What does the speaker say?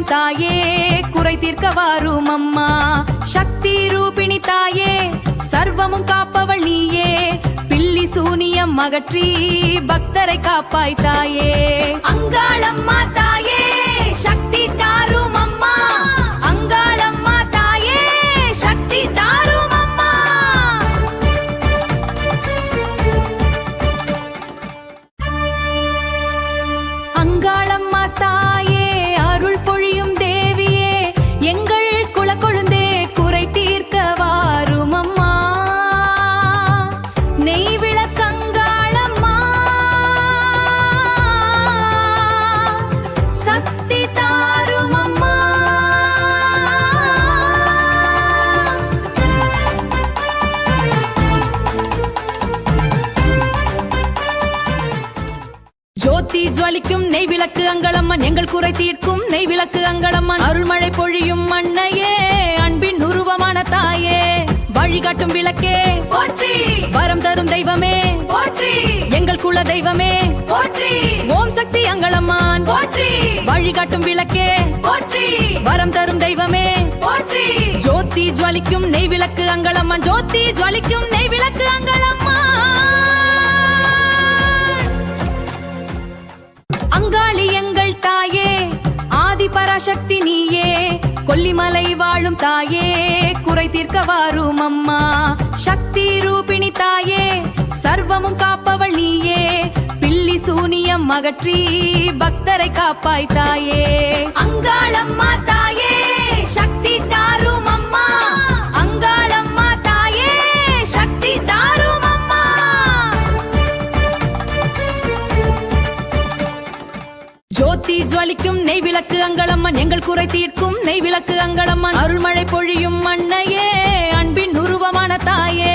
வாழும் தாயே குறை தீர்க்க வாரும் அம்மா சக்தி ரூபிணி தாயே சர்வமும் காப்பவள் நீயே பில்லி சூனியம் அகற்றி பக்தரை காப்பாய் தாயே அங்காளம்மா தாயே சக்தி தாரும் அம்மா அங்காளம்மா தாயே சக்தி தாரும் அம்மா அங்காளம்மா தாயே அருள் பொழியும் தேவியே எங்கள் குலக்கொழுந்தே குறை தீர்க்க வாரும் அம்மா நெய் விளக்கங்காளம்மா சக்தி தாரும் அம்மா ஜோதி ஜுவலிக்கும் நெய் விளக்கு அங்காளம்மன் எங்கள் குறை தீர்க்கும் நெய் விளக்கு அங்காளம்மன் அருள்மழை பொழியும் அன்னையே அன்பின் உருவமான தாயே வழிகாட்டும் விளக்கே போற்றி வரம் தரும் தெய்வமே போற்றி எங்கள் குல தெய்வமே போற்றி ஓம் சக்தி அங்காளம்மன் போற்றி வழிகாட்டும் விளக்கே போற்றி வரம் தரும் தெய்வமே போற்றி ஜோதி ஜுவலிக்கும் நெய் விளக்கு அங்காளம்மன் ஜோதி ஜுவலிக்கும் நெய் விளக்கு அங்காளம்மன் அங்காளி எங்கள் தாயே ஆதி பராசக்தி நீயே கொல்லிமலை வாழும் தாயே குறை தீர்க்க வாரும் அம்மா சக்தி ரூபிணி தாயே சர்வமும் காப்பவள் நீயே பில்லி சூனியம் அகற்றி பக்தரை காப்பாய் தாயே அங்காளம்மா தாயே சக்தி தாரும் அம்மா அங்காளம்மா தாயே சக்தி தாரும் அம்மா ஜோதி ஜுவலிக்கும் நெய் விளக்கு அங்காளம்மன் எங்கள் குறை தீர்க்கும் நெய் விளக்கு அங்காளம்மன் அருள்மழை பொழியும் அன்னையே அன்பின் உருவமான தாயே